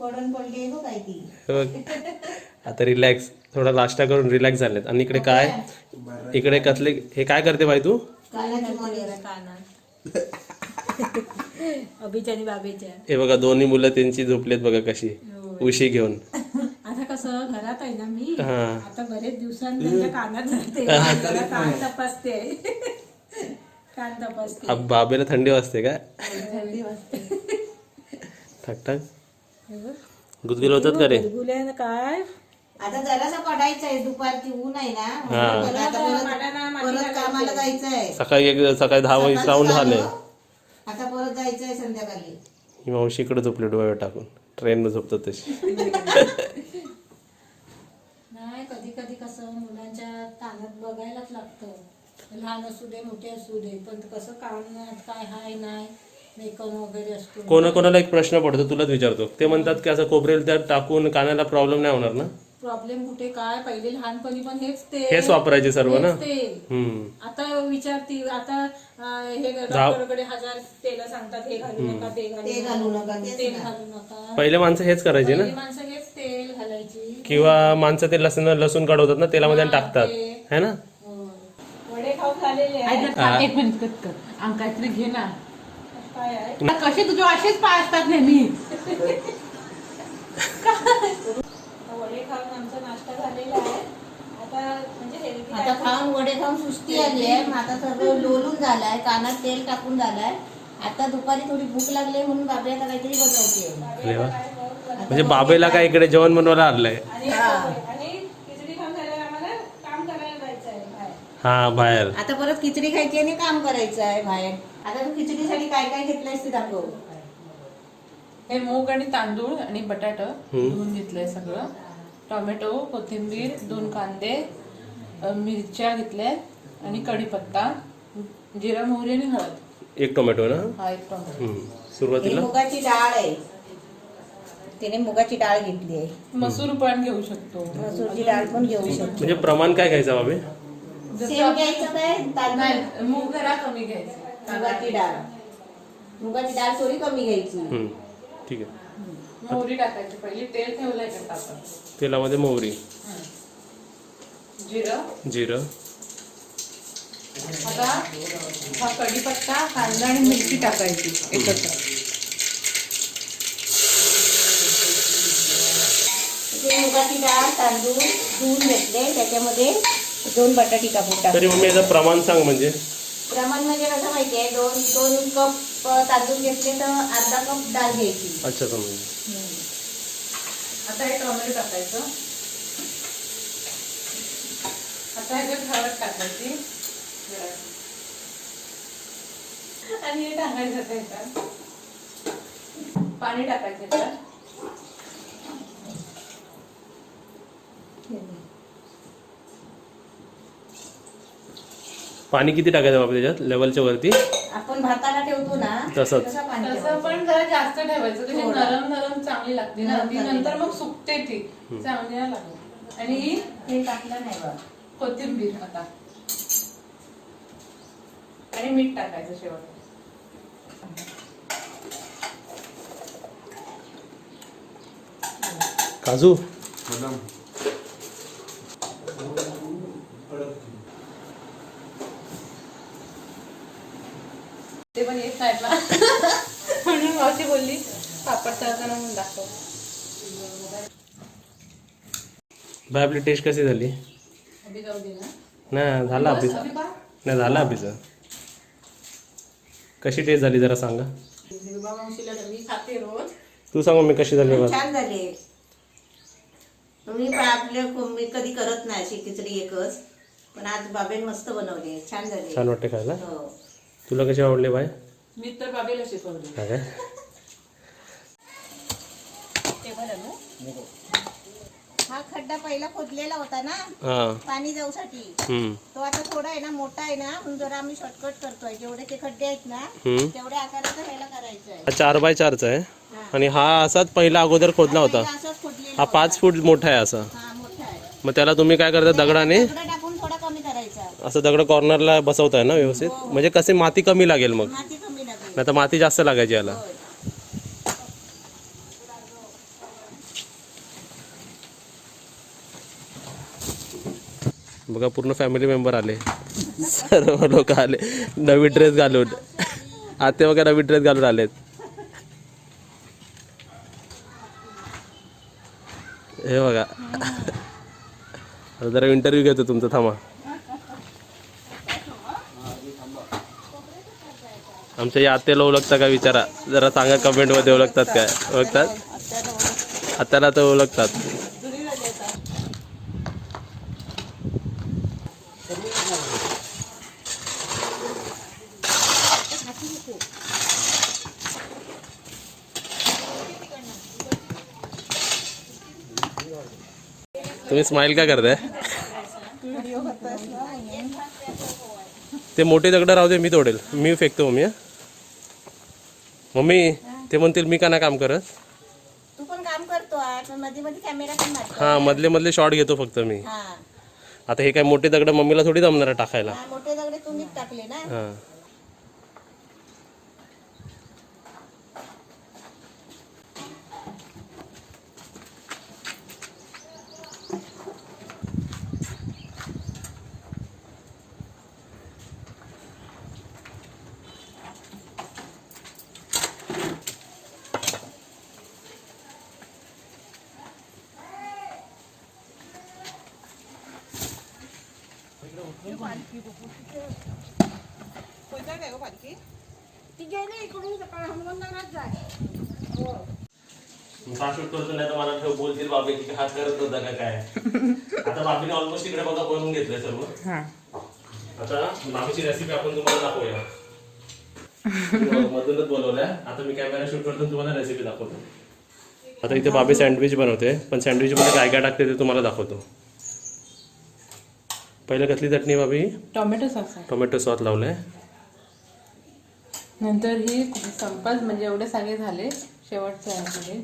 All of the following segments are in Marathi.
पडून पडली आहे काय ती. आता रिलॅक्स, थोडा नाश्ता करून रिलॅक्स झालेत. आणि इकडे काय, इकडे कसले हे काय करते बाई तू? अभिच्यानी बाबेच्या. हे बघा दोन्ही मुलं त्यांची झोपलेत बघा कशी उशी घेऊन. आता कसं घरात आहे ना मी, हा. आता बरेच दिवसांनी त्यांच्या कानात धरते, कान तपासते. कान तपासते. बाबेला थंडी वाजते काय? थंडी वाजते. ठक ठक गुदगुल होतात का रे? गुल्यानं काय आता जरासा पडायचं आहे, दुपारची ऊन आहे ना. परत कामाला जायचं आहे. सकाळी 10 वाजता राऊंड झाले. आता परत जायचं आहे संध्याकाळी. ही मावशी इकडे झोपली डोळ्यावर टाकून, ट्रेन झोपतात तशी. नाही, कधी कधी कसं मुलांच्या कानात बघायलाच लागतं. लहान असू दे मोठे असू दे, पण कसं कानात काय हाय नाही मेकन वगैरे असतो. कोणाकोणाला एक प्रश्न पडतो, तुलाच विचारतो. ते म्हणतात की असं खोबरेल त्यात टाकून कानाला प्रॉब्लेम नाही होणार ना? प्रॉब्लेम कुठे काय, पहिले लहानपणी पण हेच वापरायचे सर्व ना. आता विचारती, आता हे डॉक्टरकडे 1000 तेल सांगतात, हे घालू नका ते घालू नका तेल घालू नका. पहिले माणसं हेच करायचे ना. माणसं हेच तेल घालायची. किंवा माणसं ते लसूण काढवतात ना, तेलामध्ये टाकतात है ना. वडे खाऊन झालेले एक मिनिट कर, काहीतरी घे ना. कसे तुझे असेच पाय असतात नेहमी. वडे खाऊन आमचा नाश्ता झालेला आहे. आता म्हणजे आता खाऊन वडे खाऊन सुस्ती आली आहे. मग आता सगळं लोलून झालाय, कानात तेल टाकून झालाय. आता दुपारी थोडी भूक लागली म्हणून बाबी आता काहीतरी बनवते. म्हणजे बाबेला काय इकडे जेवण बनवायला आणलंय. आणि खिचडी खाऊन झाल्यावर आम्हाला काम करायला जायचं आहे. हा बाहेर. आता परत खिचडी खायची आणि काम करायचं आहे बाहेर. आता तू खिचडीसाठी काय काय घेतलंयस ते दाखव. हे मूग आणि तांदूळ आणि बटाटा धुवून घेतलंय सगळं. टोमॅटो, कोथिंबीर, 2 कांदे, मिरच्या घेतल्या आणि कढीपत्ता, जिरा मोहरी आणि हळद. 1 टोमॅटो ना. हा 1 टोमॅटो. सुरुवातीला मुगाची डाळ आहे, तिने मुगाची डाळ घेतली आहे. मसूर पण घेऊ शकतो. मसूरची डाळ पण घेऊ शकतो. म्हणजे प्रमाण काय घ्यायचं बाबे? सेम घ्यायचं काय नाही, मूग जरा कमी घ्यायचं. मुगाची डाळ थोडी कमी घ्यायची. ठीक आहे. मोहरी टाकायची, पहिली तेल ठेवलंय का आपण. तेलामध्ये मोहरी, जिरं. आता हा कढीपत्ता, कांदा आणि मिरची टाकायची एकत्र. मुगाची डाळ, तांदूळ धुवून घेतले, त्याच्यामध्ये 2 बटाटे कापून टाकले. तरी मम्मी याचं प्रमाण सांग. म्हणजे प्रमाण म्हणजे कसं माहितीये, 2 कप तांदूळ घेतले तर अर्धा कप डाळ घ्यायची. अच्छा समज. आता हे टोमॅटो टाकायचं. आता ह्याच्यात हळद टाकायची आणि हे टाकायचं त्याच्यात. पाणी टाकायचं त्याच्यात. पाणी किती टाकायचं बाबा त्याच्यात लेवलच्या वरती? आपण भाताला ठेवतो ना तसंच. तसं पाणी तसं ठेवायचं. पण जरा जास्त ठेवायचं, कशी थोडं. नरम चांगली लागते ना ती. नंतर मग सुकते ती चांगली नाही लागत. आणि हे टाकलं नाही बघ. कोथिंबीर आता आणि मीठ टाकायचं शेवट. काजू ते पण येत नाहीत ना म्हणून मावशी बोलली पापड तळताना म्हणून दाखव. बाय आपली टेस्ट कशी झाली? अभि जाऊ दे ना. नाही झाला अभिच, नाही झाला अभिचं. कशी टेस्ट झाली जरा सांगा. मावशीला मी खाते रोज. तू सांग मी कशी झाली बघ. छान झाली. मी पण आपल्या मी कधी करत नाही अशी खिचडी एकच, पण आज बाबेन मस्त बनवली, छान झाली. छान वाटते खायला. हो. तुला कशी आवडली बाय? मी तर बाबेला शिकवली. काय हा खड्डा पहिला खोदलेला होता ना पाणी जाऊसाठी, तो आता थोडा आहे ना मोठा आहे ना, म्हणून जरा आम्ही शॉर्टकट करतोय. जेवढे ते खड्डे आहेत ना तेवढ्या आकाराचा ह्याला करायचं आहे. 4x4चा आहे आणि हा असाच पहिला अगोदर खोदला होता. असंच खोदलेला हा 5 फूट मोठा आहे असा. हा मोठा आहे. मग त्याला तुम्ही काय करता, दगडाने दगड टाकून थोडा कमी करायचा. असं दगड कॉर्नरला बसवताय ना व्यवस्थित, म्हणजे कसे माती कमी लागेल. मग माती कमी लागेल. नाही तर माती जास्त लागायची याला. बघा पूर्ण फॅमिली मेंबर आले, सर्व लोक आले नवीन ड्रेस घालून. आते बघा नवीन ड्रेस घालून आलेत. हे बघा आता जरा इंटरव्ह्यू घेतो तुमचा, थांबा. आमच्या या आत्याला ओळखता का विचारा जरा, सांगा कमेंट मध्ये. ओळखतात काय? ओळखतात? आत्याला तर ओळखतात. तुम्ही स्माइल का करताय? ते मोठे दगड राहू दे, मी तोडेल, मी फेकतो मम्मी. मम्मी ते म्हणतील मी का नाही काम करत. तू पण काम करतो आज, मध्ये मध्ये कॅमेरा पण मारतो. हा, मधले मधले शॉट घेतो फक्त मी. हा आता हे काय मोठे दगड मम्मीला थोडी जमणार आहे टाकायला. हा, मोठे दगडे तुम्हीच टाकले ना. हा. शूट करतो नाही तर मला बोलतील बाबी की हात करत होता का काय. आता बाबीने ऑलमोस्ट इकडे बघा बनवून घेतलंय सर्व. आता बाबीची रेसिपी आपण तुम्हाला दाखवूया. मधूनच बोलवलंय. आता मी कॅमेरा शूट करतो तुम्हाला रेसिपी दाखवतो. आता इथे बाबी सँडविच बनवते, पण सँडविच मध्ये काय काय टाकते ते तुम्हाला दाखवतो. पहिलं कसली चटणी बाबी? टोमॅटो सॉस आहे. टोमॅटो सॉस लावलाय. नंतर ही संपत म्हणजे एवढे सगळे झाले. शेवटचं आहे आपले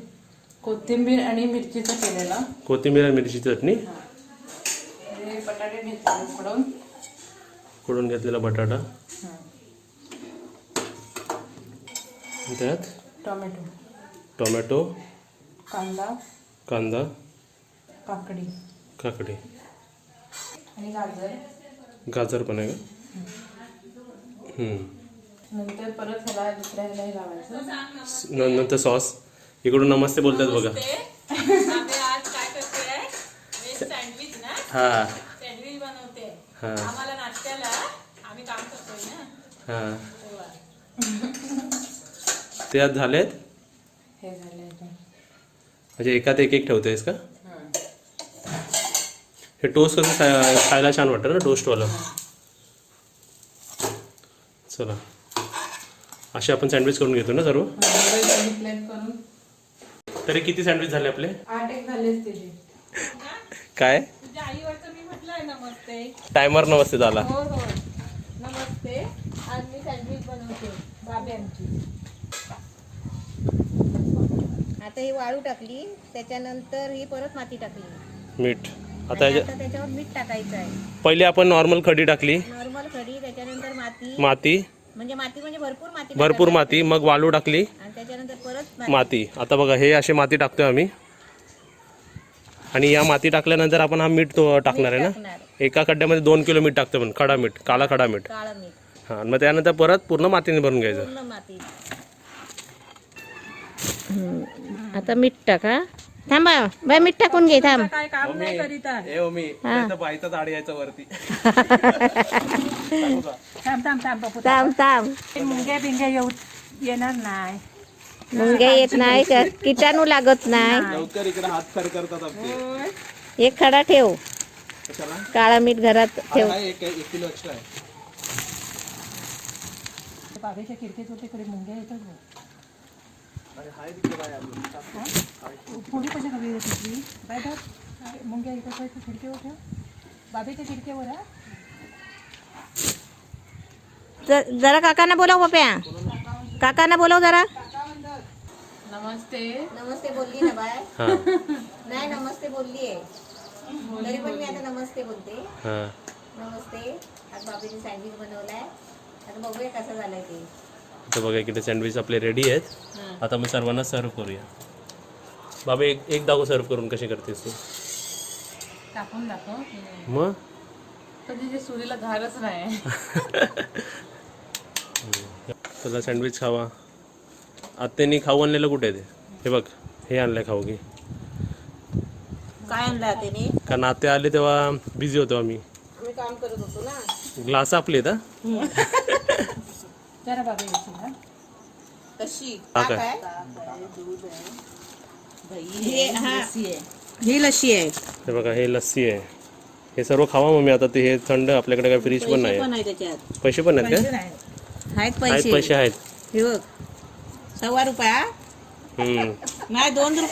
कोथिंबीर आणि मिरचीचा केलेला. कोथिंबीर आणि मिरची चटणी. हे बटाटे घेतले उकडून. उकडून घेतलेला बटाटा. त्यात टोमॅटो, टोमॅटो, कांदा, कांदा, काकडी काकडी आणि गाजर. गाजर पण आहे का? नंतर परत ह्याला दुसऱ्या ह्यालाही लावायचं. नंतर सॉस. इकडून नमस्ते बोलतात बघा. आज काय करतोय? सँडविच ना. हा सँडविच बनवते. हा आम्हाला नाश्त्याला आम्ही काम करतोय ना. हा. ते आज झालेत. हे झाले आता. म्हणजे एकात एक एक ठेवतेस का? हे टोस्ट कसं खायला छान वाटतं ना, टोस्टवालं. चला असे आपण सँडविच करून घेतो ना सर्व. प्लेट करून. तरी किती सँडविच झाले आपले? 8 एक झालेच त्याचे. काय तुझ्या आईवरचं मी म्हटलंय नमस्ते. टायमर नमस्ते झाला. हो हो नमस्ते. आज मी सँडविच बनवते बाबी आमची. आता ही वाळू टाकली, त्याच्यानंतर ही परत माती टाकली. मीठ. आता त्याच्यावर मीठ टाकायचं आहे. पहिले आपण नॉर्मल खडी टाकली. नॉर्मल खडी, त्याच्यानंतर माती. माती म्हणजे भरपूर माती. भरपूर माती. मग वाळू टाकली आणि त्याच्यानंतर परत माती. आता बघा हे असे माती टाकतोय आम्ही. आणि या माती टाकल्यानंतर आपण हा मीठ तो टाकणार आहे ना. टाकणार. एका खड्ड्यामध्ये 2 किलो मीठ टाकतो पण खडा मीठ, काळा खडा मीठ. काळं मीठ. हा मग त्यानंतर परत पूर्ण मातीने भरून घ्यायचं. पूर्ण माती. आता मीठ टाका. थांबा बाय, मीठ टाकून घे. थांब. काय काम नाही करीत आहे. बाईचा झाड यायचं वरती. थांब थांब थांब बापू. थांब थांब. मुंग्या बिंग्या येणार नाही. मुंग्या येत नाही, किटाणू लागत नाही. लवकर इकडे हात खर करतात. एक खडा ठेव. काळा मीठ घरात ठेव. 1 किलो एक्स्ट्रा आहे. बाबेच्या खिडकीत होते कडे मुंग्या येतात. पुढे कशा कमी तिथली बाय बाय. मुंग्या येतात खिडकीवर ठेव. बाबेच्या खिडकीवर. जरा काकांना बोलाव पप्या. काकांना बोलाव जरा. नमस्ते. नमस्ते बोलली ना बाय. नाही नमस्ते बोलली आहे, तरी पण मी आता नमस्ते बोलते. नमस्ते. आज बाबीने सँडविच बनवलाय. आता बघूया कसं झालंय ते. तर बघा इकडे सँडविच आपले रेडी आहेत. आता मी सर्वांना सर्व करूया. बाबा एक दाखव सर्व करून कशी करतेस तू. टाकून दाखव. मग कधी ते सुरीला धारच नाही. तुला सँडविच खावा. आत्यानी खाऊ आणलेलं कुठे आहे ते? हे बघ, हे आणलंय खाऊ की. काय आणलं त्याने? कारण आत्या आले तेव्हा बिझी होतो आम्ही काम करत होतो ना. ग्लास आपले आहेत जरा बाबा येशील ना. कशी हा काय काय? ही लशी आहे. हे बघा, हे लस्सी आहे. हे सर्व खावा मम्मी आता. ते हे थंड, आपल्याकडे काय फ्रीज पण नाही. पण आहे त्याच्यात. पैसे पण आहेत काय? आहेत आहेत, पैसे. पैसे आहेत. हे बघ, ₹1.25 हम्म. नाही, ₹2.